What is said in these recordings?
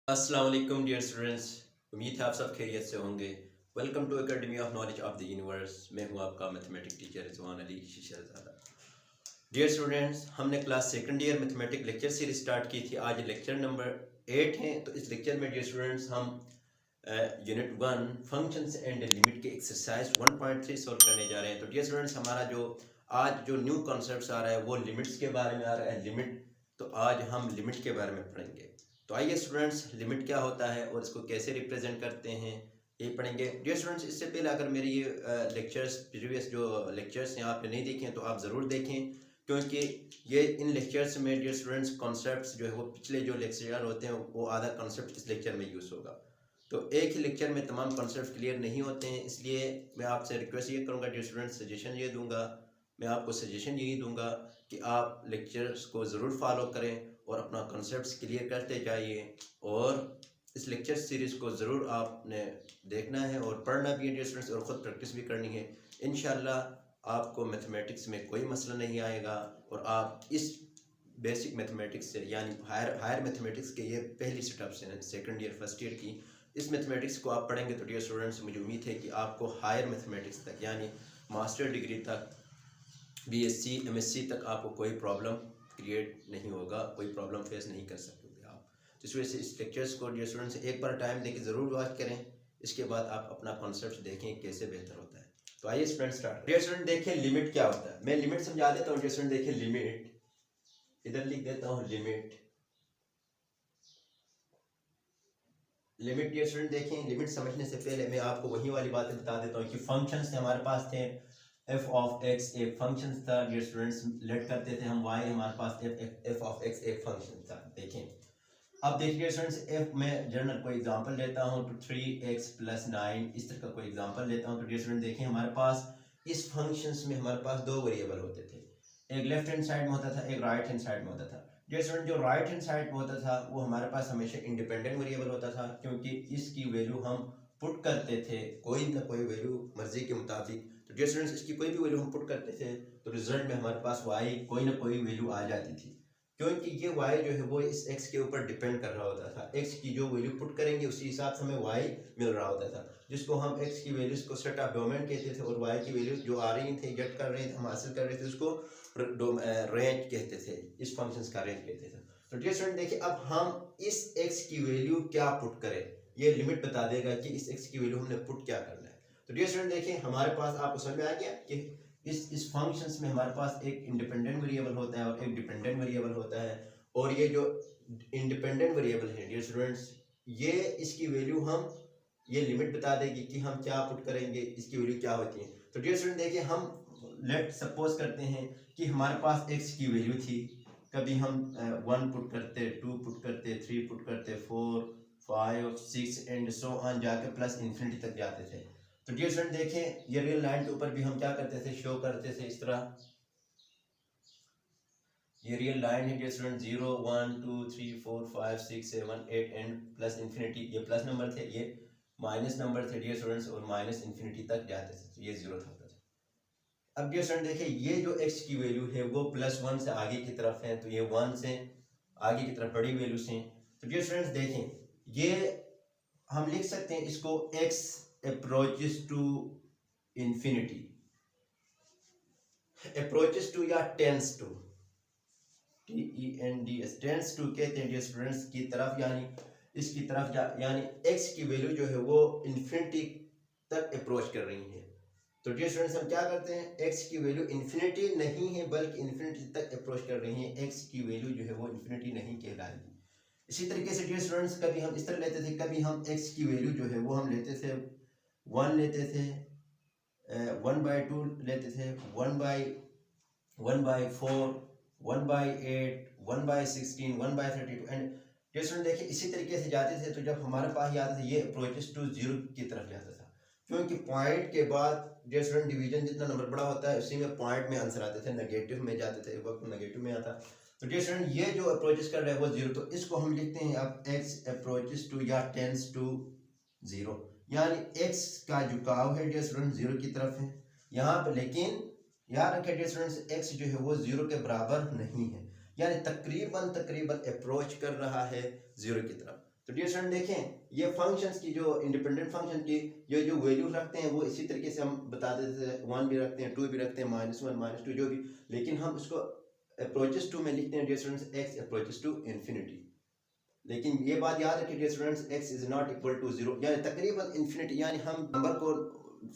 अस्सलाम वालेकुम dear students. उम्मीद है आप सब खैरियत से होंगे। Welcome to academy of knowledge of the universe. मैं हूं आपका mathematics teacher Rizwan Ali Shisharzada. Dear students, हमने class second year mathematics lecture series start की थी। आज लेक्चर नंबर 8 है। तो इस लेक्चर में डियर स्टूडेंट्स हम यूनिट 1 फंक्शंस एंड लिमिट के एक्सरसाइज 1.3 सॉल्व करने जा रहे हैं। तो डियर स्टूडेंट्स, हमारा आज जो न्यू कॉन्सेप्ट आ रहा है वो लिमिट्स के बारे में आ रहा है। लिमिट, तो आज हम लिमिट के बारे में पढ़ेंगे। तो आइए स्टूडेंट्स, लिमिट क्या होता है और इसको कैसे रिप्रेजेंट करते हैं ये पढ़ेंगे। डियर स्टूडेंट्स, इससे पहले अगर मेरी ये लेक्चर्स प्रीवियस जो लेक्चर्स हैं आपने नहीं देखे तो आप ज़रूर देखें, क्योंकि ये इन लेक्चर्स में डियर स्टूडेंट्स कॉन्सेप्ट्स जो है वो पिछले जो लेक्चर होते हैं वो आधा कॉन्सेप्ट इस लेक्चर में यूज़ होगा। तो एक ही लेक्चर में तमाम कॉन्सेप्ट क्लियर नहीं होते हैं, इसलिए मैं आपसे रिक्वेस्ट ये करूँगा डियर स्टूडेंट्स, सजेशन ये दूंगा, मैं आपको सजेशन यही दूंगा कि आप लेक्चर्स को ज़रूर फॉलो करें और अपना कॉन्सेप्ट्स क्लियर करते जाइए। और इस लेक्चर सीरीज़ को ज़रूर आपने देखना है और पढ़ना भी है डियर स्टूडेंट्स, और ख़ुद प्रैक्टिस भी करनी है। इंशाल्लाह आपको मैथमेटिक्स में कोई मसला नहीं आएगा और आप इस बेसिक मैथमेटिक्स से यानी हायर मैथमेटिक्स के ये पहली स्टेप से सेकंड ईयर फर्स्ट ईयर की इस मैथमेटिक्स को आप पढ़ेंगे तो डियर स्टूडेंट्स मुझे उम्मीद है कि आपको हायर मैथमेटिक्स तक यानी मास्टर डिग्री तक, बीएससी एमएससी तक आपको कोई प्रॉब्लम क्रिएट नहीं होगा, कोई प्रॉब्लम फेस नहीं कर सकते आप। तो इस वजह से इस लेक्चर्स को डियर स्टूडेंट्स एक बार टाइम देके ज़रूर वॉच करें, इसके बाद आप अपना कॉन्सेप्ट देखें कैसे बेहतर होता है। तो आइए स्टूडेंट स्टार्ट। डियर स्टूडेंट देखिए लिमिट क्या होता है, मैं लिमिट समझा देता हूँ। डियर स्टूडेंट देखिए लिमिट, इधर लिख देता हूँ लिमिट। लिमिट डियर स्टूडेंट देखें, लिमिट समझने से पहले मैं आपको वही वाली बातें बता देता हूँ कि फंक्शंस हमारे पास थे। एफ ऑफ एक्स एक फंक्शन था डियर स्टूडेंट्स, लेट करते थे हम वाई, हमारे पास एफ ऑफ एक्स एक फंक्शन था। देखें अब देखिए डियर स्टूडेंट्स, एफ में जनरल कोई एग्जांपल लेता हूँ तो 3x + 9 इस तरह का कोई एग्जांपल लेता हूँ। तो डियर स्टूडेंट देखिए हमारे पास इस फंक्शंस में हमारे पास दो वेरिएबल होते थे, एक लेफ्ट हैंड साइड में होता था, एक राइट हैंड साइड में होता था। डियर स्टूडेंट जो राइट हैंड साइड में होता था वो हमारे पास हमेशा इंडिपेंडेंट वेरिएबल होता था, क्योंकि इसकी वैल्यू हम पुट करते थे कोई ना कोई वैल्यू मर्जी के मुताबिक। तो डियर स्टूडेंट्स इसकी कोई भी वैल्यू हम पुट करते थे तो रिजल्ट में हमारे पास वाई कोई ना कोई वैल्यू आ जाती थी, क्योंकि ये y जो है वो इस x के ऊपर डिपेंड कर रहा होता था। x की जो वैल्यू पुट करेंगे उसी हिसाब से हमें y मिल रहा होता था, जिसको हम x की वैल्यूज को सेट ऑफ डोमेन कहते थे और y की वैल्यूज जो आ रही थी गेट कर रहे थे हम हासिल कर रहे थे उसको रेंज कहते थे, इस फंक्शंस का रेंज कहते थे। तो डियर स्टूडेंट देखिए अब हम इस x की वैल्यू क्या पुट करें, ये लिमिट बता देगा कि इस x की वैल्यू हमने पुट क्या करना है। तो डियर स्टूडेंट देखिए हमारे पास आपको समझ में आ गया कि इस फंक्शंस में हमारे पास एक इंडिपेंडेंट वेरिएबल होता है और एक डिपेंडेंट वेरिएबल होता है। और ये जो इंडिपेंडेंट वेरिएबल है डियर स्टूडेंट्स, ये इसकी वैल्यू हम ये लिमिट बता देगी कि हम क्या पुट करेंगे, इसकी वैल्यू क्या होती है। तो डियर स्टूडेंट देखिए हम लेट सपोज करते हैं कि हमारे पास x की वैल्यू थी, कभी हम 1 पुट करते, 2 पुट करते, 3 पुट करते, 4 5 6 एंड सो ऑन जाके प्लस इन्फिनिटी तक जाते थे। तो डियर स्टूडेंट देखें ये रियल लाइन के ऊपर भी हम क्या करते थे, शो करते थे इस तरह। ये रियल लाइन है dear student, 0 1 2 3 4 5 6 7 8 and plus infinity, ये प्लस नंबर थे, ये माइनस नंबर थे डियर स्टूडेंट्स, और माइनस इन्फिनिटी तक जाते थे, तो ये 0 था। अब डियर स्टूडेंट देखिए ये जो x की वैल्यू है वो +1 से आगे की तरफ है, तो ये 1 से आगे की तरफ बड़ी वैल्यू से। तो डियर स्टूडेंट्स देखें ये हम लिख सकते हैं इसको x approaches to infinity, approaches to या tends to, TENDS tends to कहते हैं डियर स्टूडेंट्स की तरफ, यानी इसकी तरफ यानी x की वैल्यू जो है वो इंफिनिटी तक अप्रोच कर रही है। तो डियर स्टूडेंट्स हम क्या करते हैं, x की वैल्यू इन्फिनिटी नहीं है बल्कि इन्फिनिटी तक अप्रोच कर रही है, x की वैल्यू जो है वो इन्फिनिटी नहीं कहलाएगी। इसी तरीके से डियर स्टूडेंट्स कभी हम इस तरह लेते थे, कभी हम x की वैल्यू जो है वो हम लेते थे 1 लेते थे, 1/2 लेते थे, 1/4, 1/8, 1/16, 1/32 एंड डियर स्टूडेंट देखिए इसी तरीके से जाते थे। तो जब हमारे पास ये आता था ये अप्रोचेस टू 0 की तरफ जाता था, क्योंकि पॉइंट के बाद डियर स्टूडेंट डिवीजन जितना नंबर बड़ा होता है उसी में पॉइंट में आंसर आते थे, नेगेटिव में जाते थे, एक वक्त नेगेटिव में आता। तो डियर स्टूडेंट ये जो अप्रोचेस कर रहा है वो 0, तो इसको हम लिखते हैं अब x अप्रोचेस टू या टेंस टू 0, यानी x का झुकाव है डियर स्टूडेंट 0 की तरफ है यहाँ पर, लेकिन याद रखें डियर स्टूडेंट्स x जो है वो 0 के बराबर नहीं है, यानी तकरीबन अप्रोच कर रहा है 0 की तरफ। तो डियर स्टूडेंट देखें, ये फंक्शंस की जो इंडिपेंडेंट फंक्शन की ये जो वैल्यू रखते हैं वो इसी तरीके से हम बता देते हैं, 1 भी रखते हैं, 2 भी रखते हैं, -1 -2 जो भी, लेकिन हम इसको अप्रोचेस टू में लिखते हैं dear students x approaches to infinity. लेकिन ये बात याद रखिए dear students, x is not equal to 0, यानी तकरीबन इन्फिनिटी, यानी हम नंबर को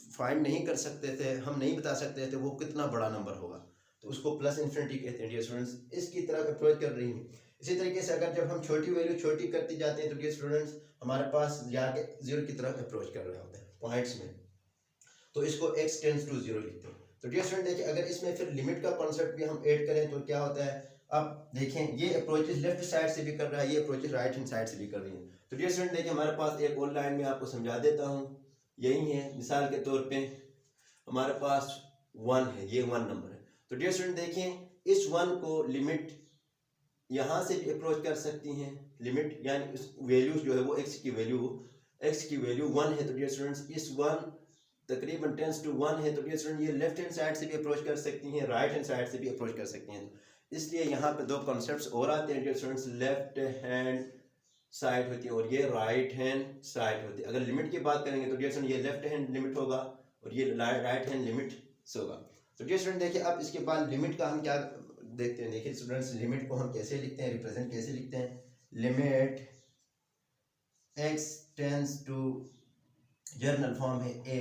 फाइंड नहीं कर सकते थे, हम नहीं बता सकते थे वो कितना बड़ा नंबर होगा, तो उसको प्लस इन्फिनिटी कहते हैं डियर स्टूडेंट्स। इसकी तरफ अप्रोच कर रही हैं। इसी तरीके से अगर जब हम छोटी वैल्यू छोटी करती जाते हैं तो डियर स्टूडेंट्स हमारे पास जाके 0 की तरफ अप्रोच कर रहे होते हैं पॉइंट्स में, तो इसको x टेंड्स टू 0 लिखते हैं। तो डियर स्टूडेंट देखिए, अगर इसमें फिर लिमिट का कॉन्सेप्ट भी हम ऐड करें तो क्या होता है, अब देखें ये अप्रोचेस लेफ्ट साइड से भी कर रहा है, ये अप्रोचेस राइट हैंड साइड से भी कर रही है। तो डियर स्टूडेंट देखिए, हमारे पास एक और लाइन में आपको समझा देता हूँ, यही है। मिसाल के तौर पे हमारे पास 1 है, ये 1 नंबर है। तो डियर स्टूडेंट देखें, इस 1 को लिमिट यहाँ से भी अप्रोच कर सकती हैं, लिमिट यानी इस वैल्यू जो है वो x की वैल्यू 1 है। तो डियर स्टूडेंट्स इस 1 तकरीबन टेंस टू 1 है। तो डियर स्टूडेंट ये लेफ्ट हैंड साइड से भी अप्रोच कर सकती हैं, राइट हैंड साइड से भी अप्रोच कर सकती हैं। इसलिए यहाँ पे दो कॉन्सेप्ट्स और आते हैं dear students, left hand side होती है और ये राइट हैंड साइड होती है। अगर लिमिट की बात करेंगे तो डियर स्टूडेंट ये लेफ्ट हैंड लिमिट होगा और ये राइट हैंड लिमिट होगा। तो डियर स्टूडेंट देखिए, अब इसके बाद लिमिट का हम क्या देखते हैं। देखिए स्टूडेंट्स, लिमिट को हम कैसे लिखते हैं, रिप्रेजेंट कैसे लिखते हैं। Limit x tends to, general form है a,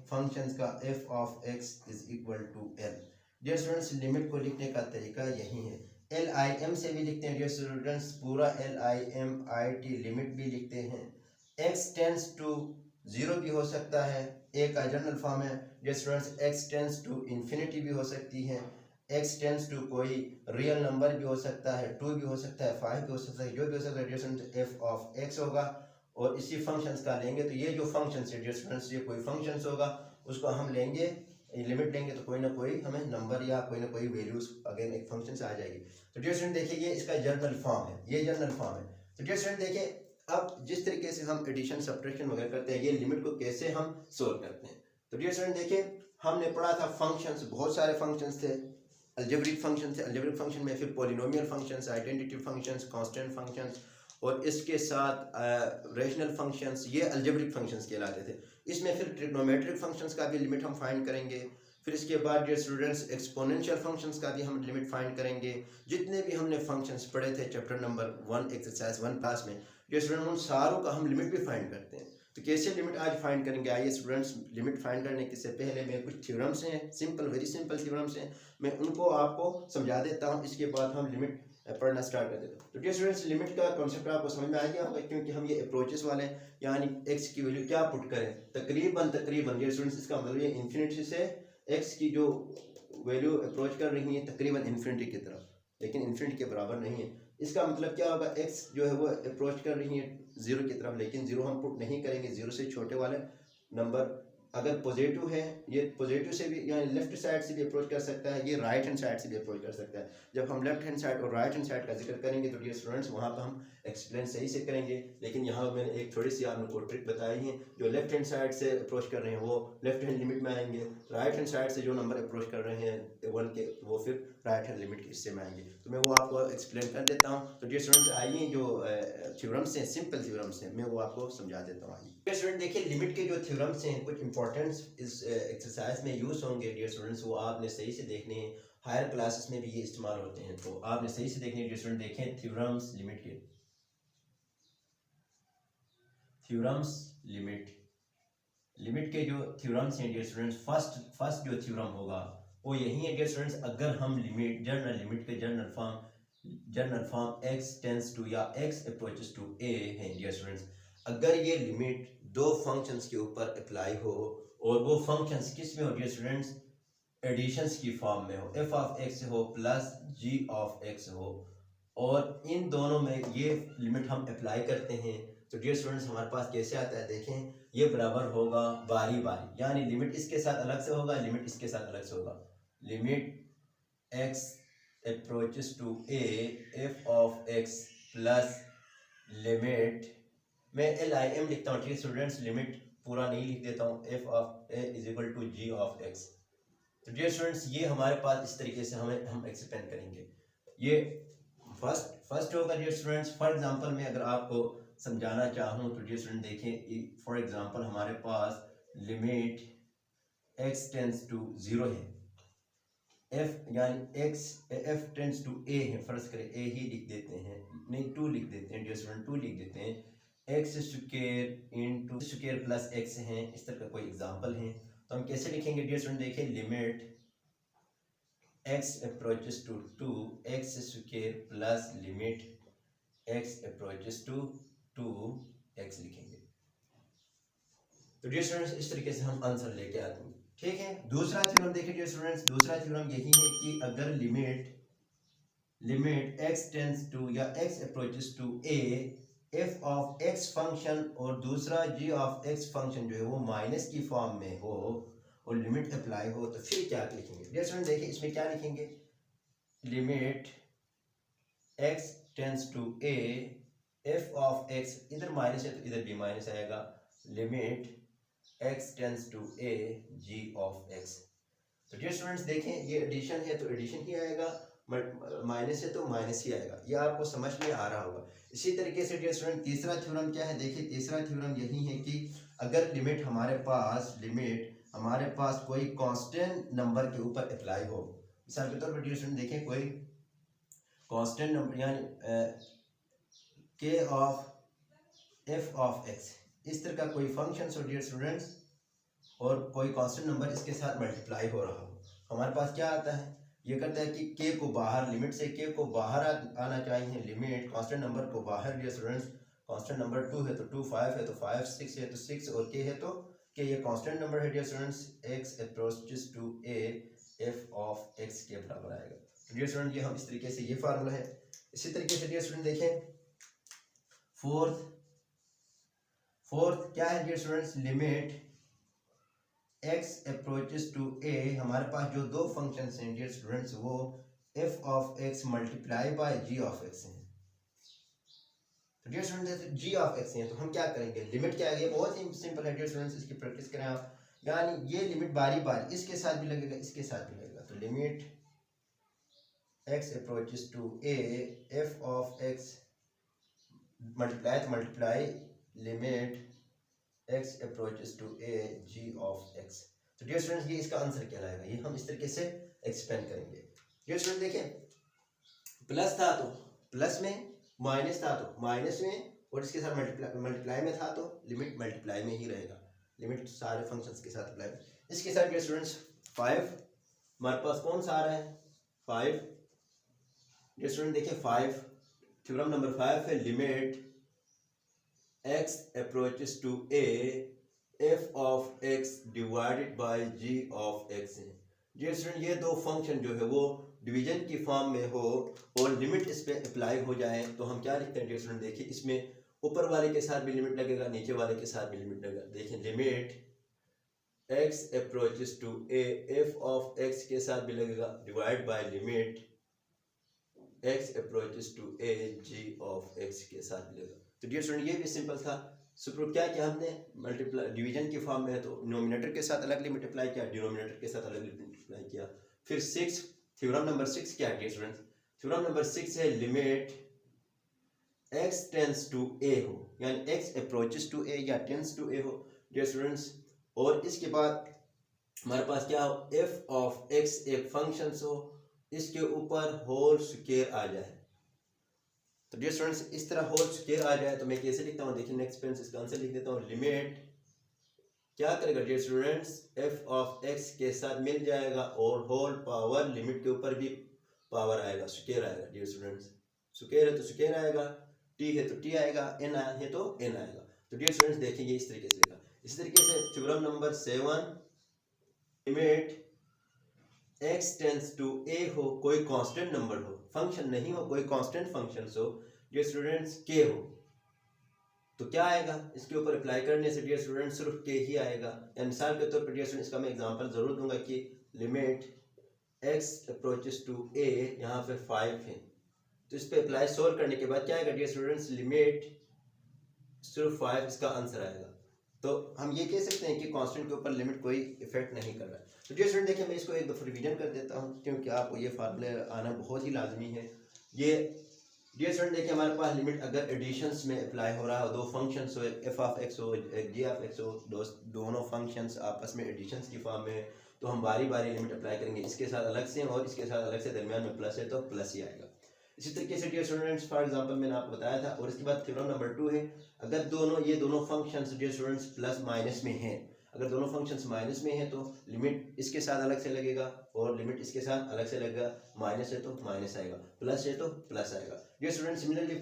फंक्शंस का f of x is equal to l। Dear students, limit को लिखने का तरीका यही है। LIM से भी लिखते हैं डियर स्टूडेंट्स, पूरा LIMIT लिमिट भी लिखते हैं। x टेंड्स टू 0 भी हो सकता है, a का जर्नल फॉर्म है dear students. x tends to infinity भी हो सकती है, x टेंड्स टू कोई रियल नंबर भी हो सकता है, 2 भी हो सकता है, 5 भी हो सकता है, जो भी हो सकता है dear students f of x होगा। और इसी फंक्शंस का लेंगे तो ये जो फंक्शंस है डियर स्टूडेंट्स, ये कोई फंक्शंस होगा, उसको हम लेंगे, लिमिट लेंगे तो कोई ना कोई हमें नंबर या कोई ना कोई वैल्यूज अगेन एक फंक्शन से आ जाएगी। तो डियर स्टूडेंट देखिए, ये इसका जर्नल फॉर्म है, ये जर्नल फॉर्म है। तो डियर स्टूडेंट देखिए, अब जिस तरीके से हम एडिशन सब्ट्रैक्शन वगैरह करते हैं, ये लिमिट को कैसे हम सोल्व करते हैं। तो डियर स्टूडेंट देखिए, हमने पढ़ा था फंक्शंस, बहुत सारे फंक्शंस थे, अलजेब्रिक फंक्शन थे, अलजेब्रिक फंक्शन में फिर polynomial functions, identity functions, constant functions और इसके साथ रेशनल फंक्शंस, ये अलजेब्रिक फंक्शंस कहलाते थे। इसमें फिर ट्रिग्नोमेट्रिक फंक्शंस का भी लिमिट हम फाइंड करेंगे। फिर इसके बाद डियर स्टूडेंट्स एक्सपोनेंशियल फंक्शंस का भी हम लिमिट फाइंड करेंगे। जितने भी हमने फंक्शंस पढ़े थे चैप्टर नंबर 1 एक्सरसाइज 1 क्लास में डियर स्टूडेंट, उन सारों का हम लिमिट भी फाइंड करते हैं। तो कैसे लिमिट आज फाइंड करेंगे, आइए स्टूडेंट्स, लिमिट फाइंड करने के से पहले मैं कुछ थ्योरम्स हैं, सिंपल, वेरी सिंपल थ्योरम्स हैं, मैं उनको आपको समझा देता हूँ। इसके बाद हम लिमिट पढ़ना स्टार्ट कर देते हैं। तो डियर स्टूडेंट्स, लिमिट का कॉन्सेप्ट आपको समझ में आ गया होगा, क्योंकि हम ये अप्रोचेस वाले यानी x की वैल्यू क्या पुट करें, तकरीबन डियर स्टूडेंट्स, इसका मतलब ये इन्फिनिटी से x की जो वैल्यू अप्रोच कर रही है तकरीबन इन्फिनिटी की तरफ, लेकिन इन्फिनिटी के बराबर नहीं है। इसका मतलब क्या होगा, x जो है वो अप्रोच कर रही है 0 की तरफ, लेकिन 0 हम पुट नहीं करेंगे, 0 से छोटे वाले नंबर। अगर पॉजिटिव है, ये पॉजिटिव से भी यानी लेफ्ट साइड से भी अप्रोच कर सकता है, ये राइट हैंड साइड से भी अप्रोच कर सकता है। जब हम लेफ्ट हैंड साइड और राइट हैंड साइड का जिक्र करेंगे तो डियर स्टूडेंट्स वहाँ पर हम एक्सप्लेन सही से करेंगे, लेकिन यहाँ मैंने एक थोड़ी सी आपको ट्रिक बताई है। जो लेफ्ट हैंड साइड से अप्रोच कर रहे हैं वो लेफ्ट हैंड लिमिट में आएंगे, राइट हैंड साइड से जो नंबर अप्रोच कर रहे हैं 1 के, वो फिर राइट हैंड लिमिट के हिस्से में आएंगे। तो मैं वो आपको एक्सप्लेन कर देता हूँ। तो डियर स्टूडेंट्स, आइए जो थ्योरम्स हैं, सिंपल थ्योरम्स हैं, मैं वो आपको समझा देता हूँ। डियर स्टूडेंट देखिए, लिमिट के जो थ्योरम्स हैं कुछ इंपॉर्टेंट्स इस एक्सरसाइज में यूज़ होंगे डियर स्टूडेंट्स, वो आपने सही से देखने हैं। हायर क्लासेस में भी ये इस्तेमाल होते हैं, तो आपने सही से देखने। डियर स्टूडेंट देखें थ्योरम्स लिमिट के, थ्योरम्स लिमिट के जो थ्योरम्स हैं डियर स्टूडेंट्स, फर्स्ट जो थ्योरम होगा वो यही है डियर स्टूडेंट्स। अगर हम लिमिट लिमिट के general form x tends to या x अप्रोचेस टू a है डियर स्टूडेंट्स, अगर ये लिमिट दो फंक्शंस के ऊपर अप्लाई हो और वो फंक्शंस किस में हो डियर स्टूडेंट्स, एडिशंस की फॉर्म में हो, f ऑफ x हो प्लस g ऑफ x हो, और इन दोनों में ये लिमिट हम अप्लाई करते हैं, तो डियर स्टूडेंट्स हमारे पास कैसे आता है, देखें ये बराबर होगा बारी बारी, यानी लिमिट इसके साथ अलग से होगा, लिमिट इसके साथ अलग से होगा। Limit x approaches to a f of x plus limit, मैं LIM लिखता हूँ ठीक है स्टूडेंट्स, लिमिट पूरा नहीं लिख देता हूँ, f of a is equal to g of x। तो डियर स्टूडेंट्स ये हमारे पास इस तरीके से हम एक्सपेंड करेंगे। ये फर्स्ट होगा डियर स्टूडेंट्स। फॉर एग्जांपल में अगर आपको समझाना चाहूँ तो डियर स्टूडेंट देखें, फॉर एग्जांपल हमारे पास लिमिट x टेंस टू 0 है, f यानी x f tends to a है, फर्ज करें a ही लिख देते हैं, नहीं 2 लिख देते हैं डियर स्टूडेंट, 2 लिख देते हैं, x square into square plus x है, इस तरह का कोई एग्जांपल है। तो हम कैसे लिखेंगे डियर स्टूडेंट, देखें limit x approaches to 2 x square plus limit x approaches to 2 x लिखेंगे। तो डियर स्टूडेंट्स इस तरीके से हम आंसर लेके आते हैं, ठीक है। दूसरा थ्योरम देखिए डियर स्टूडेंट्स, दूसरा थ्योरम यही है कि अगर लिमिट x टेंस टू या x approaches to a f of x function और दूसरा g ऑफ x फंक्शन जो है वो माइनस की फॉर्म में हो और लिमिट अप्लाई हो, तो फिर क्या लिखेंगे डियर स्टूडेंट, देखिए इसमें क्या लिखेंगे, limit x tends to a f of x, इधर माइनस है तो इधर भी माइनस आएगा, limit x tends to a g of x। तो डियर स्टूडेंट्स देखें ये एडिशन है तो एडिशन ही आएगा, माइनस है तो माइनस ही आएगा, ये आपको समझ में आ रहा होगा। इसी तरीके से डियर स्टूडेंट तीसरा थ्योरम क्या है, देखिए तीसरा थ्योरम यही है कि अगर लिमिट हमारे पास कोई कांस्टेंट नंबर के ऊपर अप्लाई हो, मिसाल के तौर पर डियर स्टूडेंट देखें कोई कांस्टेंट नंबर यानी k of f of x, इस तरह का कोई फंक्शन हो डियर स्टूडेंट्स और कोई कांस्टेंट नंबर इसके साथ मल्टीप्लाई हो रहा हो, हमारे पास क्या आता है, ये करता है कि k को बाहर, लिमिट से k को बाहर आना चाहिए, लिमिट कांस्टेंट नंबर को बाहर डियर स्टूडेंट्स, कांस्टेंट नंबर 2 है तो 2, 5 है तो 5, 6 है तो 6 और k है तो k, ये कांस्टेंट नंबर है dear students, x approaches to a f of x के बराबर आएगा। तो डियर स्टूडेंट ये हम इस तरीके से, ये फार्मूला है। इसी तरीके से डियर स्टूडेंट देखें फोर्थ क्या है dear students, limit x approaches to a, हमारे पास जो दो फंक्शंस हैं डियर स्टूडेंट्स वो f of x multiply by g of x हैं। तो dear students g of x हैं तो हम क्या करेंगे, लिमिट क्या है, ये बहुत ही सिंपल है डियर स्टूडेंट्स, इसकी प्रैक्टिस करें आप, यानी ये लिमिट बारी बारी इसके साथ भी लगेगा, इसके साथ भी लगेगा, तो limit x approaches to a f of x multiply limit x approaches to a g of x। तो डियर स्टूडेंट्स ये इसका आंसर क्या आएगा, ये हम इस तरीके से एक्सपेंड करेंगे। डियर स्टूडेंट देखें प्लस था तो प्लस में, माइनस था तो माइनस में, और इसके साथ मल्टीप्लाई में था तो लिमिट मल्टीप्लाई में ही रहेगा, लिमिट सारे फंक्शंस के साथ अप्लाई। इसके साथ डियर स्टूडेंट्स 5 हमारे पास कौन सा आ रहा है, 5 डियर स्टूडेंट देखिए 5 थ्योरम नंबर 5 है, limit x approaches to a f of x divided by g of x है। डियर स्टूडेंट ये दो फंक्शन जो है वो डिवीजन की फॉर्म में हो और लिमिट इस पे अप्लाई हो जाए तो हम क्या लिखते हैं डियर स्टूडेंट, देखिए इसमें ऊपर वाले के साथ भी लिमिट लगेगा, नीचे वाले के साथ भी लिमिट लगेगा। देखिए limit x approaches to a f of x के साथ भी लगेगा divide by limit x approaches to a g of x के साथ भी लगेगा। तो डियर स्टूडेंट ये भी सिंपल था, सुपर क्या किया हमने, मल्टीप्लाई डिवीजन की फॉर्म में है तो नोमिनेटर के साथ अलग लिमिट अप्लाई किया, डिनोमिनेटर के साथ अलग लिमिट अप्लाई किया। फिर 6 थ्योरम नंबर 6 क्या है डियर स्टूडेंट्स, थ्योरम नंबर 6 है limit x tends to a हो, यानी x अप्रोचेस टू a या टेंस टू a हो डियर स्टूडेंट्स, और इसके बाद हमारे पास क्या हो, f ऑफ x एक फंक्शन हो, इसके ऊपर होल स्क्वायर आ जाए। तो डियर स्टूडेंट्स इस तरह होल स्क्वायर आ जाए तो मैं कैसे लिखता हूँ, देखिए नेक्स्ट पेन से इसका आंसर लिख देता हूँ, लिमिट क्या करेगा dear students, f of x के साथ मिल जाएगा और होल पावर, लिमिट के ऊपर भी पावर आएगा, स्क्वायर आएगा डियर स्टूडेंट्स, स्क्वायर है तो स्क्वायर आएगा, t है तो t आएगा, n है तो n आएगा। तो डियर स्टूडेंट्स देखिए इस तरीके से लिखा। इसी तरीके से theorem number 7 limit x tends to a हो, कोई कांस्टेंट नंबर हो, फंक्शन नहीं हो, कोई कांस्टेंट फंक्शन हो डियर स्टूडेंट्स k हो, तो क्या आएगा, इसके ऊपर अप्लाई करने से डियर स्टूडेंट्स सिर्फ k ही आएगा। या मिसाल के तौर पर डियर स्टूडेंट्स इसका मैं एग्जांपल जरूर दूंगा कि limit x approaches to a, यहाँ पे 5 है तो इस पे अप्लाई सोल्व करने के बाद क्या आएगा डियर स्टूडेंट्स, लिमिट सिर्फ 5 इसका आंसर आएगा। तो हम ये कह सकते हैं कि कांस्टेंट के ऊपर लिमिट कोई इफेक्ट नहीं कर रहा है। तो डियर स्टूडेंट देखिए मैं इसको एक दफ़ा रिवीजन कर देता हूँ क्योंकि आपको ये फार्मूले आना बहुत ही लाजमी है। ये डियर स्टूडेंट देखिए हमारे पास लिमिट अगर एडिशंस में अप्लाई हो रहा हो, दो फंक्शंस हो, एफ ऑफ एक्स हो, जी ऑफ एक्स हो, दोनों फंक्शंस आपस में एडिशंस की फॉर्म में, तो हम बारी बारी लिमिट अप्लाई करेंगे, इसके साथ अलग से और इसके साथ अलग से, दरमियान में प्लस है तो प्लस ही आएगा। इसी तरीके से डियर स्टूडेंट्स फॉर एग्जांपल मैंने आपको बताया था। और इसके बाद थ्योरम नंबर 2 है, अगर ये दोनों functions dear students plus minus में हैं, अगर दोनों फंक्शंस माइनस में हैं तो लिमिट इसके साथ अलग से लगेगा और लिमिट इसके साथ अलग से लगेगा, माइनस है तो माइनस आएगा, प्लस है तो प्लस आएगा। Dear student similarly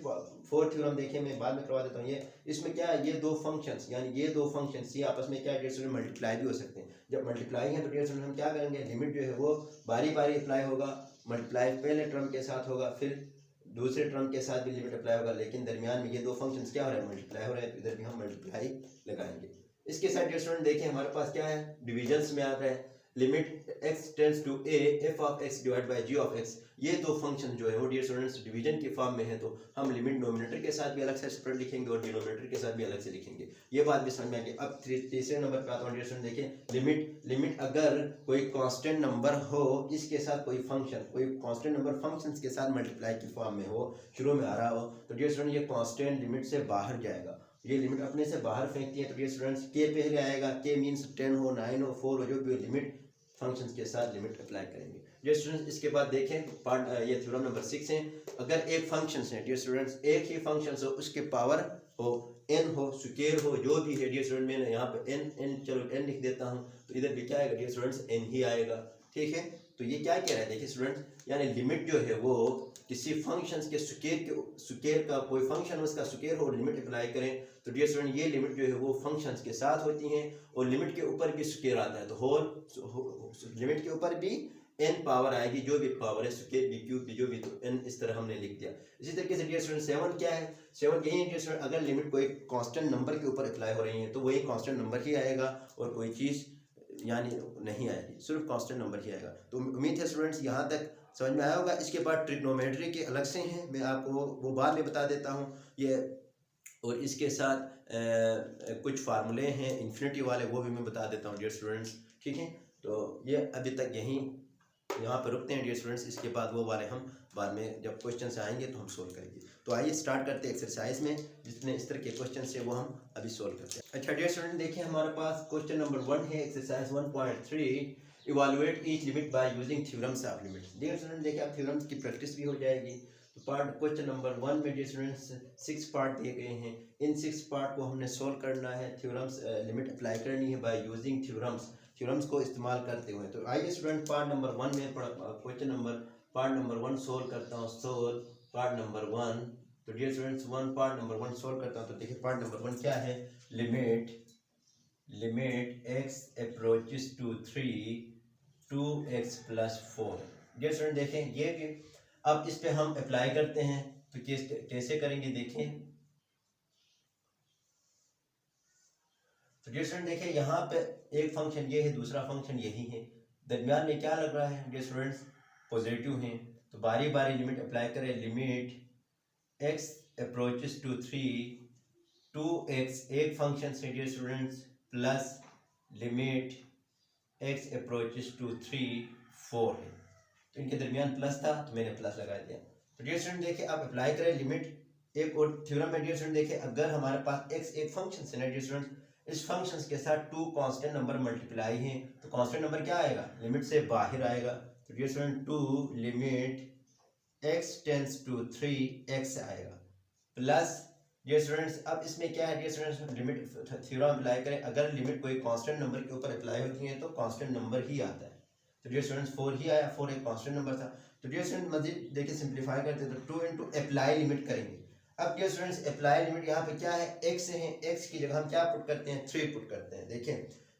fourth theorem देखिए, मैं बाद में करवा देता हूँ। ये इसमें क्या है, ये दो फंक्शंस यानी ये दो फंक्शंस ये आपस में क्या है डियर स्टूडेंट, मल्टीप्लाई भी हो सकते हैं। जब मल्टीप्लाई है तो डियर स्टूडेंट हम क्या करेंगे, लिमिट जो है वो बारी बारी अप्लाई होगा, मल्टीप्लाई पहले टर्म के साथ होगा, फिर दूसरे टर्म के साथ भी लिमिट अप्लाई होगा, लेकिन दरमियान में ये दो फंक्शंस क्या हो रहे हैं, मल्टीप्लाई हो रहे हैं, तो इधर भी हम मल्टीप्लाई लगाएंगे। इसके साथ डियर स्टूडेंट देखिए हमारे पास क्या है, डिविजन्स में आता है, limit x tends to a f of x divide by g of x, ये दो फंक्शन जो है वो डियर स्टूडेंट्स डिवीजन की फॉर्म में है, तो हम लिमिट नोमिनेटर के साथ भी अलग से सेपरेट लिखेंगे और डिनोमिनेटर के साथ भी अलग से लिखेंगे, ये बात भी समझ में आ गई। अब तीसरे नंबर पे आता हूँ डियर स्टूडेंट, देखिए लिमिट अगर कोई कांस्टेंट नंबर हो, इसके साथ कोई कांस्टेंट नंबर फंक्शंस के साथ मल्टीप्लाई की फॉर्म में हो, शुरू में आ रहा हो, तो डियर स्टूडेंट ये कांस्टेंट लिमिट से बाहर जाएगा, ये लिमिट अपने से बाहर फेंकती है, तो डियर स्टूडेंट्स के पहले आएगा, के मींस 10 हो 9 हो 4 हो, जो भी लिमिट फंक्शंस के साथ लिमिट अप्लाई करेंगे। डियर स्टूडेंट्स इसके बाद देखें पार्ट, ये थ्योरम नंबर 6 है, अगर एक फंक्शंस है डियर स्टूडेंट्स, एक ही फंक्शंस हो, उसके पावर हो n हो, स्क्वायर हो, जो भी है डियर स्टूडेंट, मैंने यहाँ पे n चलो n लिख देता हूँ, तो इधर भी क्या आएगा डियर स्टूडेंट्स, n ही आएगा, ठीक है। तो ये क्या कह रहा है देखिए स्टूडेंट्स, यानी लिमिट जो है वो किसी फंक्शंस के स्क्वायर का कोई फंक्शन उसका स्क्वायर हो, लिमिट अप्लाई करें, तो डियर स्टूडेंट ये लिमिट जो है वो फंक्शंस के साथ होती हैं, और लिमिट के ऊपर भी स्क्वायर आता है, तो होल लिमिट के ऊपर भी n पावर आएगी, जो भी पावर है, स्क्वायर भी क्यूब भी जो भी, तो n इस तरह हमने लिख दिया। इसी तरीके से डियर स्टूडेंट 7 क्या है, 7 यही है डियर स्टूडेंट, अगर लिमिट कोई कांस्टेंट नंबर के ऊपर अप्लाई हो रही है तो वही कांस्टेंट नंबर ही आएगा और कोई चीज़ यानी नहीं आएगी, सिर्फ कांस्टेंट नंबर ही आएगा। तो उम्मीद है स्टूडेंट्स यहाँ तक समझ में आया होगा। इसके बाद ट्रिग्नोमेट्री के अलग से हैं, मैं आपको वो बाद में बता देता हूँ ये, और इसके साथ कुछ फार्मूले हैं इन्फिनिटी वाले, वो भी मैं बता देता हूँ डियर स्टूडेंट्स, ठीक है। तो ये अभी तक यहाँ पर रुकते हैं डियर स्टूडेंट्स, इसके बाद वो वाले हम बाद में जब क्वेश्चन आएंगे तो हम सोल्व करेंगे। तो आइए स्टार्ट करते हैं एक्सरसाइज में, जितने इस तरह के क्वेश्चन है वो हम अभी सोल्व करते हैं। अच्छा डियर स्टूडेंट देखिए हमारे पास क्वेश्चन नंबर 1 है, exercise 1.3, evaluate each limit by using theorems of limits. Dear student देखिए आप थ्योरम्स की प्रैक्टिस भी हो जाएगी। तो पार्ट क्वेश्चन नंबर 1 में डियर स्टूडेंट्स 6 पार्ट दिए गए हैं, इन 6 पार्ट को हमने सोल्व करना है, थ्योरम्स लिमिट अप्लाई करनी है बाय यूजिंग थ्योरम्स को इस्तेमाल करते हुए। तो आइए स्टूडेंट पार्ट नंबर 1 में question number part number 1 solve करता हूँ, सोल्व पार्ट नंबर 1। तो dear students part number 1 solve करता हूँ, तो देखिए पार्ट नंबर 1 क्या है, limit x approaches to 3 2x + 4। Dear student देखें ये भी, अब इस पे हम अप्लाई करते हैं, तो कैसे करेंगे देखें। तो डियर स्टूडेंट देखिए यहाँ पे एक फंक्शन ये है, दूसरा फंक्शन यही है, दरमियान में क्या लग रहा है डियर स्टूडेंट्स, पॉजिटिव है, तो बारी बारी लिमिट अप्लाई करें, limit x approaches to 3 2x एक फंक्शन से dear students, plus limit x approaches to 3 4 है, तो इनके दरमियान प्लस था तो मैंने प्लस लगा दिया। तो डियर स्टूडेंट देखिए आप अप्लाई करें लिमिट, एक और थ्योरम में डियर स्टूडेंट देखिए, अगर हमारे पास x एक फंक्शन है ना डियर स्टूडेंट, इस फंक्शंस के साथ 2 कांस्टेंट नंबर मल्टीप्लाई हैं, तो कांस्टेंट नंबर क्या आएगा, लिमिट से बाहर आएगा, तो dear student 2 limit x tends to 3x आएगा, प्लस डियर स्टूडेंट्स अब इसमें क्या है dear students, limit theorem apply करें, अगर लिमिट कोई कांस्टेंट नंबर के ऊपर अप्लाई होती है तो कांस्टेंट नंबर ही आता है, तो डियर स्टूडेंट्स 4 ही आया, 4 एक कांस्टेंट नंबर था। तो डियर स्टूडेंट मजीद देखिए सिंप्लीफाई करते हैं, तो 2 इंटू अप्लाई लिमिट करेंगे। अब डियर स्टूडेंट्स अप्लाई लिमिट यहाँ पे क्या है, x है, x की जगह हम क्या पुट करते हैं, 3 पुट करते हैं, देखें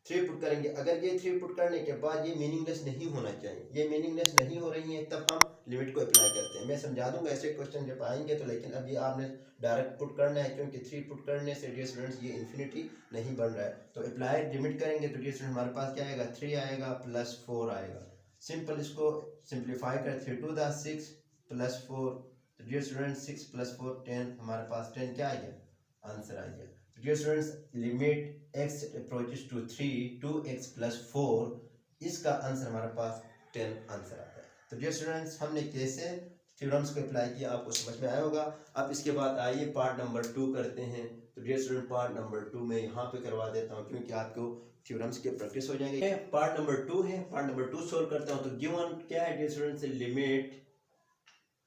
3 पुट करेंगे, अगर ये 3 पुट करने के बाद ये मीनिंगलेस नहीं होना चाहिए, ये मीनिंगलेस नहीं हो रही है, तब हम लिमिट को अप्लाई करते हैं। मैं समझा दूंगा ऐसे क्वेश्चन जब आएंगे तो, लेकिन अब ये आपने डायरेक्ट पुट करना है, क्योंकि 3 पुट करने से डियर स्टूडेंट्स ये इन्फिनिटी नहीं बन रहा है। तो अप्लाई लिमिट करेंगे तो डियर स्टूडेंट हमारे पास क्या आएगा, 3 आएगा प्लस 4 आएगा, सिंपल इसको सिंप्लीफाई कर 3 टू द 6 प्लस 4, तो डियर स्टूडेंट 6 + 4 10, हमारे पास 10 क्या आ गया, आंसर आ गया। तो dear students limit x approaches to 3 2x + 4, इसका आंसर हमारे पास 10 आंसर आता है। तो डियर स्टूडेंट्स हमने कैसे थ्योरम्स को अप्लाई किया आपको समझ में आया होगा। अब इसके बाद आइए पार्ट नंबर 2 करते हैं। तो डियर स्टूडेंट पार्ट नंबर 2 में यहाँ पे करवा देता हूँ क्योंकि आपको थ्योरम्स के प्रैक्टिस हो जाएंगे। पार्ट नंबर 2 है, पार्ट नंबर 2 सोल्व करता हूँ। तो गिवन क्या है dear student, limit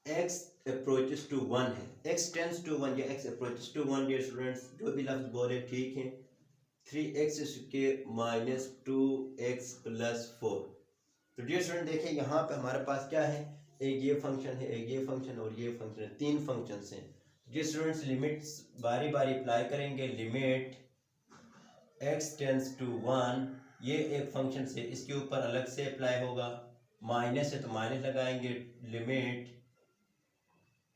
x approaches to 1 है, x टेंड्स टू 1 या x approaches to 1 dear students जो भी लफ्ज बोले ठीक है। 3x square minus 2x plus 4। तो डियर स्टूडेंट देखिए यहाँ पे हमारे पास क्या है, एक ये फंक्शन है, एक ये फंक्शन और ये फंक्शन है, तीन फंक्शंस हैं। डियर स्टूडेंट्स लिमिट्स बारी बारी अप्लाई करेंगे। लिमिट x टेंड्स टू 1, ये एक फंक्शन से इसके ऊपर अलग से अप्लाई होगा। माइनस है तो माइनस लगाएंगे। Limit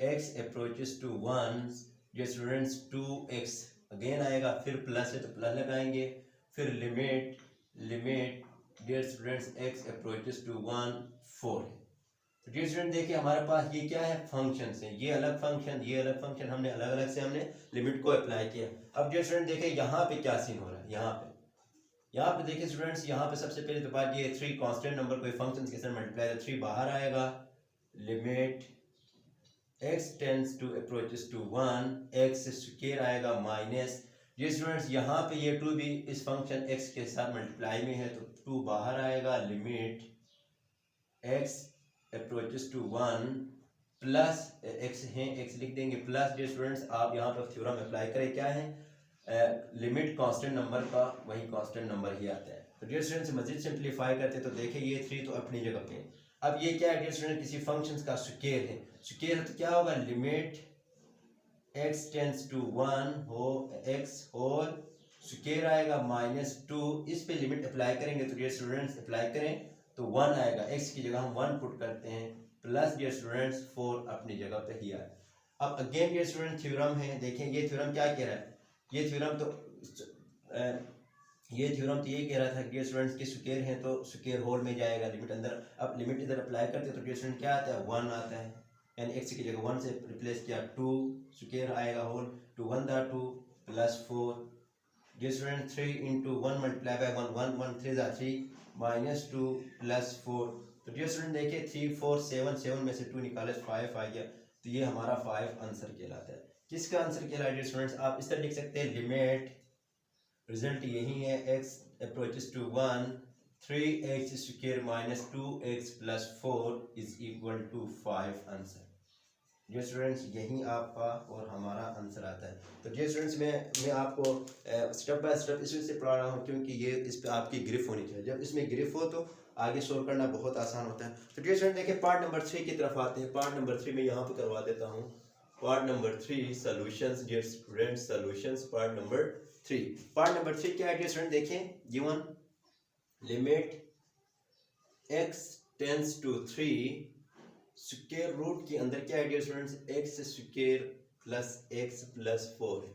x approaches to 1 dear students 2x again आएगा, फिर प्लस है तो प्लस लगाएंगे। फिर limit dear students x approaches to 1 4 है। तो डियर स्टूडेंट देखिए हमारे पास ये क्या है, फंक्शंस हैं, ये अलग फंक्शन, ये अलग फंक्शन, हमने अलग अलग से हमने लिमिट को अप्लाई किया। अब डियर स्टूडेंट देखिए यहाँ पे क्या सीन हो रहा है, यहाँ पे देखिए स्टूडेंट्स, यहाँ पे सबसे पहले तो बात ये 3 कांस्टेंट नंबर कोई फंक्शन के साथ मल्टीप्लाई तो 3 बाहर आएगा। Limit x tends to approaches to 1, x square आएगा माइनस। डियर स्टूडेंट्स यहाँ पे ये 2 भी इस फंक्शन x के साथ मल्टीप्लाई में है तो 2 बाहर आएगा। Limit x approaches to 1 plus x है, x लिख देंगे प्लस। डियर स्टूडेंट्स आप यहाँ पर थ्योरम अप्लाई करें, क्या है, लिमिट कांस्टेंट नंबर का वही कांस्टेंट नंबर ही आता है। तो डियर स्टूडेंट्स मजीद सिंप्लीफाई करते तो देखिए ये 3 तो अपनी जगह पे। अब ये क्या है डियर स्टूडेंट, किसी फंक्शन का स्क्वायर है, स्क्वायर तो क्या होगा, लिमिट x टेंड्स टू 1 हो x होल स्क्वायर आएगा माइनस 2, इस पे लिमिट अप्लाई करेंगे तो डियर स्टूडेंट्स अप्लाई करें तो 1 आएगा, x की जगह हम 1 पुट करते हैं प्लस डियर स्टूडेंट्स 4 अपनी जगह पे ही आए। अब अगेन डियर स्टूडेंट थ्योरम है, देखें ये थ्योरम क्या कह रहा है, ये थ्योरम तो ये कह रहा था डियर स्टूडेंट्स के स्क्वायर है तो स्क्वायर होल में जाएगा लिमिट अंदर। अब लिमिट इधर अप्लाई करते तो डियर स्टूडेंट क्या आता है, 1 आता है, यानी x की जगह 1 से रिप्लेस किया, 2 स्क्वायर आएगा होल, 2 1 दा 2 plus 4। Dear student 3 into 1 multiply by 1, 1 1 3 दा 3 माइनस 2 प्लस 4। तो डियर स्टूडेंट देखिए 3 4 7 7 में से 2 निकाले 5 आ गया, तो ये हमारा 5 आंसर कहलाता है। किसका आंसर कहलाता है डियर स्टूडेंट्स, आप इस तरह लिख सकते हैं, लिमिट रिजल्ट यही है, x approaches to 1 3x square minus 2x plus 4 is equal to 5 answer. Dear students यही आपका और हमारा आंसर आता है। तो डियर स्टूडेंट्स मैं आपको स्टेप बाय स्टेप इस वजह से पढ़ा रहा हूँ क्योंकि ये इस पे आपकी ग्रिफ होनी चाहिए, जब इसमें ग्रिफ हो तो आगे सोल्व करना बहुत आसान होता है। तो डियर स्टूडेंट देखिए पार्ट नंबर 3 की तरफ आते हैं। पार्ट नंबर 3 में यहाँ पे करवा देता हूँ, part number 3 solutions. Dear students solutions part number 3। Part number 3 क्या है डियर स्टूडेंट, देखिए given limit x tends to 3, square root के अंदर क्या है dear students, x square plus x plus 4 है।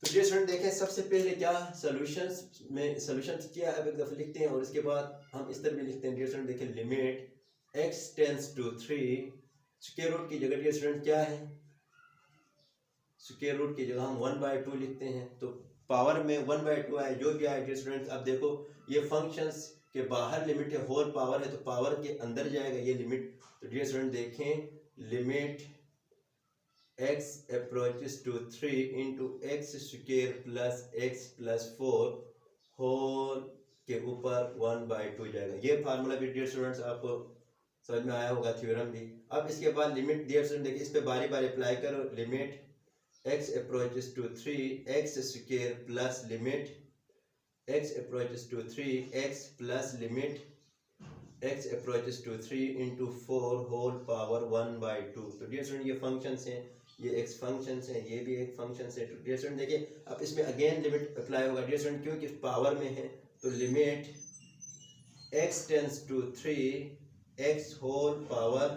तो डियर स्टूडेंट देखें सबसे पहले क्या सॉल्यूशंस में सॉल्यूशंस क्या है, अब एक दफा लिखते हैं और इसके बाद हम इस तरह भी लिखते हैं। डियर स्टूडेंट देखें limit x tends to 3, square root की जगह डियर स्टूडेंट क्या है, स्क्वायर रूट की जगह हम 1/2 लिखते हैं, तो पावर में 1/2 आए जो भी आए डियर स्टूडेंट्स। अब देखो ये फंक्शंस के बाहर लिमिट है, होल पावर है तो पावर के अंदर जाएगा ये लिमिट। तो डियर स्टूडेंट देखें limit x approaches to 3 into x square plus x plus 4 whole के ऊपर 1/2 जाएगा। ये फार्मूला भी डियर स्टूडेंट्स आपको समझ में आया होगा, थ्योरम भी। अब इसके बाद लिमिट डियर स्टूडेंट देखिए इस पे बारी बारी अप्लाई करो, limit x approaches to 3 x square plus limit x approaches to 3 x plus limit x approaches to 3 into 4 whole power 1/2। तो डियर स्टूडेंट ये फंक्शंस हैं, ये x फंक्शंस हैं, ये भी एक फंक्शन है। तो डियर स्टूडेंट देखिए अब इसमें अगेन लिमिट अप्लाई होगा डियर स्टूडेंट, क्योंकि पावर में है तो limit x tends to 3 x whole power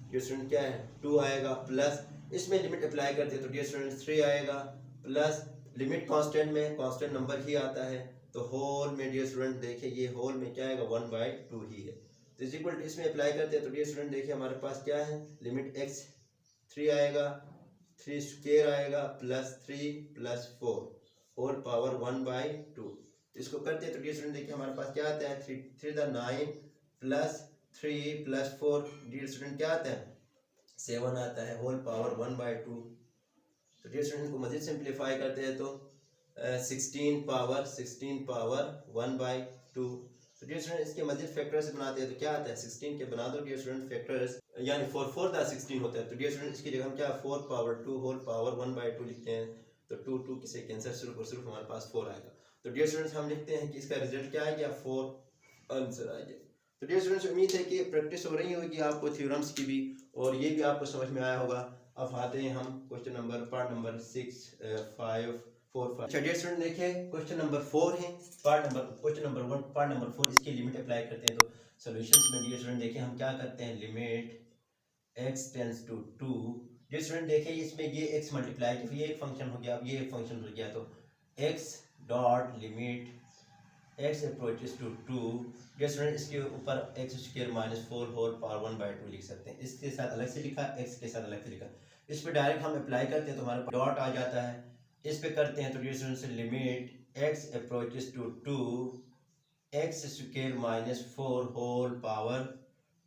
dear student क्या है 2 आएगा, प्लस इसमें लिमिट अप्लाई करते हैं तो डियर स्टूडेंट 3 आएगा, प्लस लिमिट कांस्टेंट में कांस्टेंट नंबर ही आता है तो होल में डियर स्टूडेंट देखिए ये होल में क्या आएगा 1/2 ही है। तो इज इक्वल टू इसमें अप्लाई करते हैं तो डियर स्टूडेंट देखिए हमारे पास क्या है, लिमिट x 3 आएगा, 3 स्क्वायर आएगा प्लस 3 प्लस 4 होल पावर 1/2। इसको करते हैं तो डियर स्टूडेंट देखिए हमारे पास क्या आता है, 3 9 प्लस 3 प्लस 4 डियर स्टूडेंट क्या आता है 7 आता है होल पावर 1/2। तो डियर स्टूडेंट को मज़ीद सिंप्लीफाई करते हैं तो 16 पावर 1/2। तो डियर स्टूडेंट इसके मज़ीद फैक्टर्स बनाते हैं तो क्या आता है 16 के बना दो डियर स्टूडेंट फैक्टर्स, यानी 4 दा 16 होता है। तो डियर स्टूडेंट इसकी जगह हम क्या 4 पावर 2 होल पावर 1/2 लिखते हैं। तो 2 किसे कैंसर सिर्फ और सिर्फ हमारे पास 4 आएगा। तो डियर स्टूडेंट्स हम लिखते हैं कि इसका रिजल्ट क्या आ गया 4 आंसर आ गया। तो डियर स्टूडेंट्स उम्मीद है कि प्रैक्टिस हो रही होगी आपको थ्योरम्स की भी, और ये भी आपको समझ में आया होगा। अब आते हैं हम क्वेश्चन नंबर पार्ट नंबर 6 5 4 5। अच्छा डियर स्टूडेंट देखिए क्वेश्चन नंबर 4 है क्वेश्चन नंबर 1 पार्ट नंबर 4, इसकी लिमिट अप्लाई करते हैं। तो सॉल्यूशंस में डियर स्टूडेंट देखिए हम क्या करते हैं, limit x tends to 2। Dear student देखिए इसमें ये x मल्टीप्लाई किया, ये एक फंक्शन हो गया, अब ये एक फंक्शन हो गया। तो x dot limit x approaches to 2। Dear student इसके ऊपर x square minus 4 whole power 1/2 लिख सकते हैं। इसके साथ अलग से लिखा, x के साथ अलग से लिखा। इस पे डायरेक्ट हम अप्लाई करते हैं तो हमारे पास डॉट आ जाता है। इस पे करते हैं तो डियर स्टूडेंट से limit x approaches to 2 x square minus 4 whole power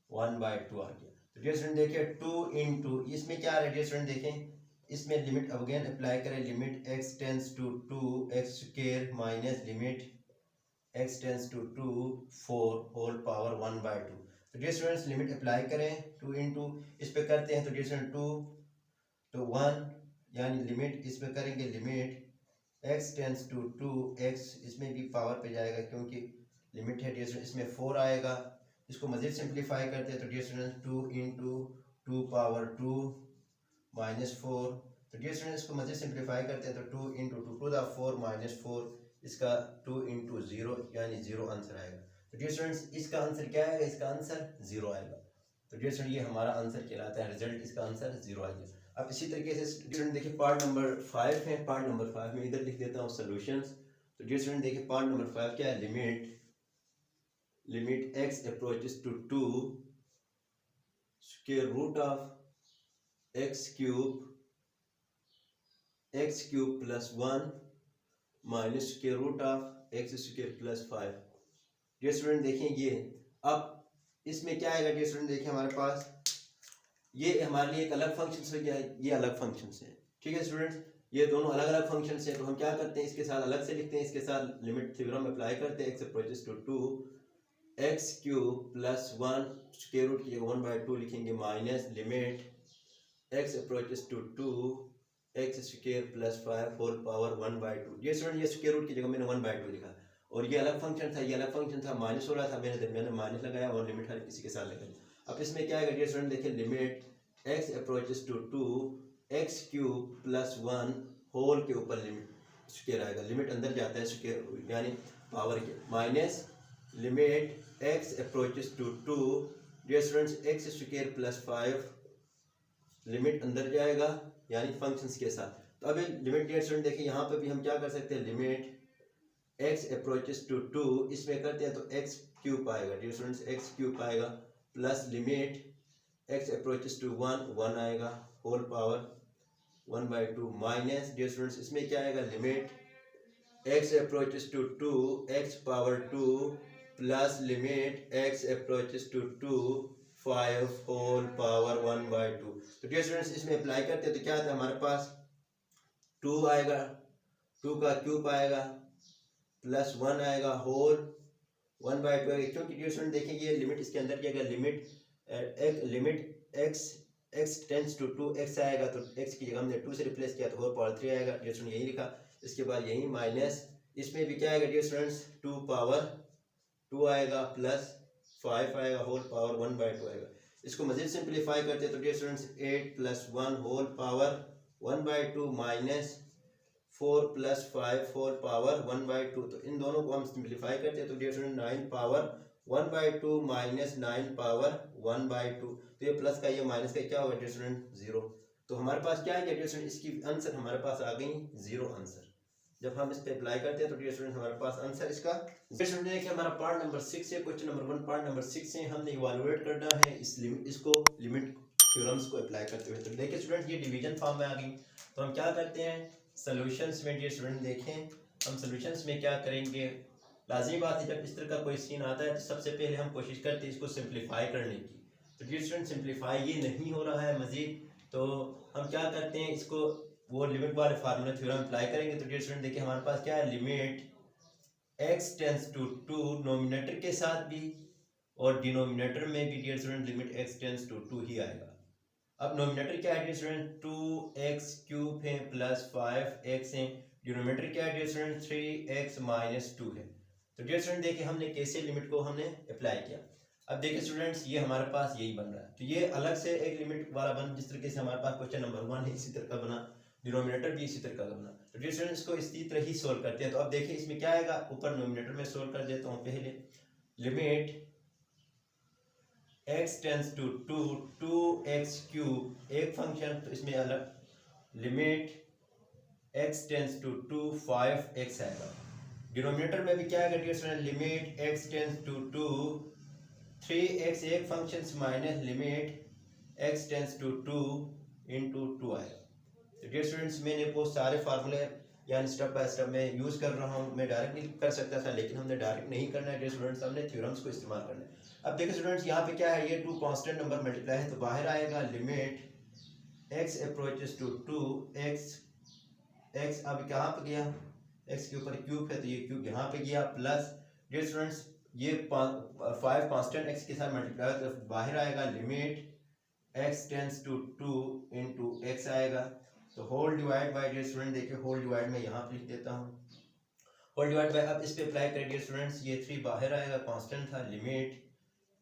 1/2 आ गया। तो डियर स्टूडेंट देखिए 2 इंटू इसमें क्या आ रहा है डियर स्टूडेंट देखें इसमें लिमिट अगेन अप्लाई करें, limit x tends to 2 x square minus limit x tends to 2 4 whole power 1/2। तो डियर स्टूडेंट्स लिमिट अप्लाई करें 2 इंटू इस पे करते हैं तो डियर स्टूडेंट 2 तो 1 यानी लिमिट इस पे करेंगे, limit x tends to 2 x इसमें भी पावर पे जाएगा क्योंकि लिमिट है डियर स्टूडेंट, इसमें 4 आएगा। इसको मज़ीद सिंप्लीफाई करते हैं तो dear student 2 into 2 power 2 minus 4। तो डियर स्टूडेंट इसको मज़ीद सिंप्लीफाई करते हैं तो 2 इंटू 2 टू द 4 माइनस 4, इसका 2 इंटू 0 यानी 0 आंसर आएगा। तो डियर स्टूडेंट्स इसका आंसर क्या आएगा, इसका आंसर 0 आएगा। तो डियर स्टूडेंट ये हमारा आंसर कहलाता है, रिजल्ट इसका आंसर 0 आ गया। अब इसी तरीके से स्टूडेंट देखिए पार्ट नंबर 5 है, पार्ट नंबर 5 में इधर लिख देता हूँ सॉल्यूशंस। तो डियर स्टूडेंट देखिए पार्ट नंबर 5 क्या है, limit x approaches to 2 square root of x cube plus 1 minus square root of x square plus 5। Dear student देखें ये अब इसमें क्या आएगा डियर स्टूडेंट देखिए हमारे पास ये हमारे लिए एक अलग फंक्शन हो गया, ये अलग फंक्शन है। ठीक है स्टूडेंट्स, ये दोनों अलग अलग फंक्शन है। तो हम क्या करते हैं इसके साथ अलग से लिखते हैं, इसके साथ लिमिट थ्योरम अप्लाई करते हैं। x approaches to 2 x cube plus 1 square root की 1/2 लिखेंगे minus limit x approaches to 2 x square plus 5 whole power 1/2। ये स्टूडेंट ये स्क्वायर रूट की जगह मैंने 1/2 लिखा और ये अलग फंक्शन था, ये अलग फंक्शन था, माइनस हो रहा था, मैंने माइनस लगाया और लिमिट हर किसी के साथ लगाई। अब इसमें क्या आएगा डियर स्टूडेंट देखिए, limit x approaches to 2 x cube plus 1 whole के ऊपर लिमिट स्क्वायर आएगा, लिमिट अंदर जाता है स्क्वायर यानी पावर के, minus limit x approaches to 2 dear students x square plus 5 limit अंदर जाएगा यानी फंक्शंस के साथ। तो अभी लिमिट डियर स्टूडेंट देखिए यहाँ पे भी हम क्या कर सकते हैं, लिमिट x approaches to 2 इसमें करते हैं तो x क्यूब आएगा डियर स्टूडेंट्स, x क्यूब आएगा plus limit x approaches to 1 आएगा whole power 1/2 minus dear students इसमें क्या आएगा, limit x approaches to 2 x power 2 plus limit x approaches to 2 5 whole power 1/2। तो डियर स्टूडेंट्स इसमें apply करते हैं तो क्या आता है हमारे पास 2 आएगा, 2 का क्यूब आएगा प्लस 1 आएगा होल 1/2 आएगा, क्योंकि डियर स्टूडेंट देखेंगे ये लिमिट इसके अंदर जाएगा, limit x tends to 2 x आएगा तो x की जगह हमने 2 से रिप्लेस किया तो होल पावर 3 आएगा डियर स्टूडेंट, यही लिखा। इसके बाद यही माइनस इसमें भी क्या आएगा डियर स्टूडेंट्स 2 पावर 2 आएगा प्लस 5 आएगा होल पावर 1/2 आएगा। इसको मजीद सिंप्लीफाई करते हैं तो dear students 8 plus 1 whole power 1/2 minus 4 plus 5 whole power 1/2। तो इन दोनों को हम सिंप्लीफाई करते हैं तो dear student 9 power 1/2 minus 9 power 1/2। तो ये प्लस का ये माइनस का क्या होगा डियर स्टूडेंट 0। तो हमारे पास क्या है डियर स्टूडेंट, इसकी आंसर हमारे पास आ गई 0 आंसर। जब हम इस पे अप्लाई करते हैं तो डियर स्टूडेंट हमारे पास आंसर इसका स्टूडेंट है कि हमारा पार्ट नंबर 6 है, क्वेश्चन नंबर 1 पार्ट नंबर 6 से हमने इवैल्यूएट करना है इसको लिमिट थ्योरम्स को अप्लाई करते हुए। तो देखिए स्टूडेंट ये डिवीजन फॉर्म में आ गई, तो हम क्या करते हैं सॉल्यूशंस में डियर स्टूडेंट देखें हम सॉल्यूशंस में क्या करेंगे, लाजिमी बात है जब इस तरह का कोई सीन आता है तो सबसे पहले हम कोशिश करते हैं इसको सिंप्लीफाई करने की। तो डियर स्टूडेंट सिंप्लीफाई ये नहीं हो रहा है मजीद, तो हम क्या करते हैं, इसको वो लिमिट वाले फार्मूला थ्योरम अप्लाई करेंगे। तो डियर स्टूडेंट देखिए हमारे पास क्या है, limit x tends to 2 numerator के साथ भी और डिनोमिनेटर में भी dear student limit x tends to 2 ही आएगा। अब नोमिनेटर क्या है डियर स्टूडेंट, 2x क्यूब है प्लस 5x है, डिनोमिनेटर क्या है डियर स्टूडेंट, 3x माइनस 2 है। तो डियर स्टूडेंट देखिए हमने कैसे लिमिट को हमने अप्लाई किया। अब देखिए स्टूडेंट्स ये हमारे पास यही बन रहा है, तो ये अलग से एक लिमिट वाला बन, जिस तरीके से हमारे पास क्वेश्चन नंबर 1 है इसी तरह का बना, डिनोमिनेटर भी इसी तरह का बना। तो डियर स्टूडेंट्स को इसी तरह ही सोल्व करते हैं। तो अब देखिए इसमें क्या आएगा, ऊपर नोमिनेटर में सोल्व कर देता हूँ पहले, limit x tends to 2 2x cube एक फंक्शन, तो इसमें अलग limit x tends to 2 5x आएगा। डिनोमिनेटर में भी क्या आएगा dear student, limit x tends to 2 3x एक function minus limit x tends to 2 into 2 आएगा। तो डियर स्टूडेंट्स मैंने वो सारे फार्मूले यानी स्टेप बाय स्टेप में यूज़ कर रहा हूँ। मैं डायरेक्ट नहीं कर सकता था, लेकिन हमने डायरेक्ट नहीं करना है डियर स्टूडेंट्स, हमने थ्योरम्स को इस्तेमाल करना है। अब देखिए स्टूडेंट्स यहाँ पे क्या है, ये 2 कांस्टेंट नंबर मल्टीप्लाई है, तो बाहर आएगा limit x approaches to 2x अब कहाँ पे गया, x के ऊपर क्यूब है तो ये क्यूब यहाँ पे गया, प्लस डियर स्टूडेंट्स ये 5 कांस्टेंट x के साथ मल्टीप्लाई तो बाहर आएगा limit x tends to 2 into x आएगा। तो whole divide by dear student देखिए होल डिवाइड में यहाँ पे लिख देता हूँ, होल डिवाइड बाय, अब इस पे अप्लाई करें डियर स्टूडेंट्स, ये 3 बाहर आएगा, कांस्टेंट था, limit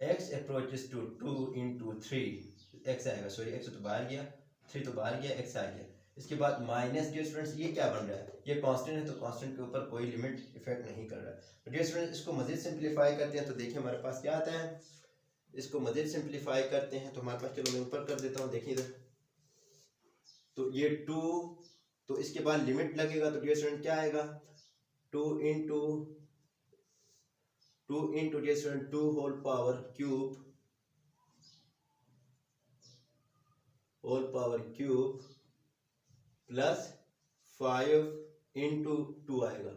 x approaches to 2 into 3 x आएगा, सॉरी x तो बाहर गया, 3 तो बाहर गया, x आ गया। इसके बाद माइनस डियर स्टूडेंट्स ये क्या बन रहा है, ये कांस्टेंट है तो कांस्टेंट के ऊपर कोई लिमिट इफेक्ट नहीं कर रहा है। तो डियर स्टूडेंट्स इसको मजीद सिंप्लीफाई करते हैं, तो देखिए हमारे पास क्या आता है, इसको मजीद सिंप्लीफाई करते हैं तो हमारे पास, चलो मैं ऊपर कर देता हूँ, देखिए इधर, तो ये 2, तो इसके बाद लिमिट लगेगा, तो डियर स्टूडेंट क्या आएगा, 2 into dear student 2 whole power cube plus 5 into 2 आएगा,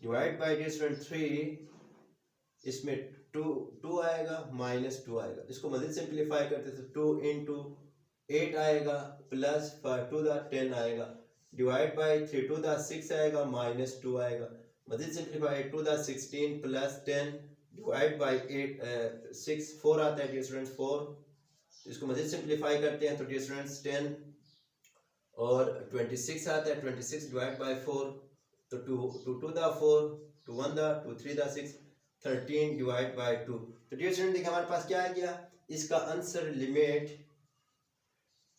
डिवाइड बाई डियर स्टूडेंट 3, इसमें 2 आएगा माइनस 2 आएगा। इसको मजीद सिंप्लीफाई करते थे, 2 इंटू 8 आएगा प्लस 5 टू द 10 आएगा, डिवाइड बाई 3 टू द 6 आएगा माइनस 2 आएगा, मजीद simplify 2 the 16 plus 10 divide by 8 6 4 आता है डियर स्टूडेंट 4। इसको मजीद सिंप्लीफाई करते हैं तो डियर स्टूडेंट्स 10 और 26 आता है, 26 डिवाइड बाई 4, तो 2 to the 4 2 1 the 2 3 the 6 13 divide by 2। तो डियर स्टूडेंट देखिए हमारे पास क्या आ गया, इसका answer limit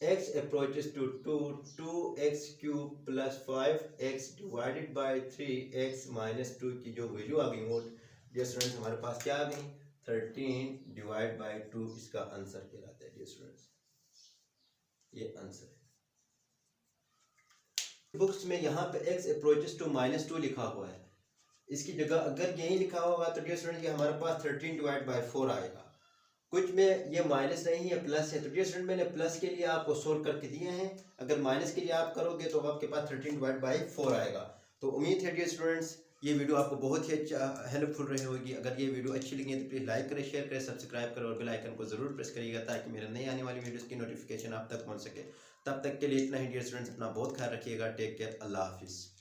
x approaches to 2 2x cube plus 5x divided by 3x minus 2 की जो वैल्यू आ गई वो डियर स्टूडेंट्स हमारे पास क्या आ गई, 13 डिवाइड बाई 2 इसका आंसर कहलाता है डियर स्टूडेंट्स, ये आंसर है। बुक्स में यहाँ पे x अप्रोचेस टू -2 लिखा हुआ है, इसकी जगह अगर यही लिखा होगा तो डियर स्टूडेंट ये हमारे पास 13 डिवाइड बाई 4 आएगा। कुछ में ये माइनस नहीं है प्लस है, तो डियर स्टूडेंट मैंने प्लस के लिए आपको सोल्व करके दिए हैं, अगर माइनस के लिए आप करोगे तो आपके पास 13 डिवाइड बाई 4 आएगा। तो उम्मीद है डियर स्टूडेंट्स ये वीडियो आपको बहुत ही अच्छा हेल्पफुल रही होगी। अगर ये वीडियो अच्छी लगी तो प्लीज़ लाइक करें, शेयर करें, सब्सक्राइब करें और बेल आइकन को ज़रूर प्रेस करिएगा ताकि मेरे नई आने वाली वीडियोस की नोटिफिकेशन आप तक पहुंच सके। तब तक के लिए इतना ही डियर स्टूडेंट्स, अपना बहुत ख्याल रखिएगा, टेक केयर, अल्लाह हाफिज़।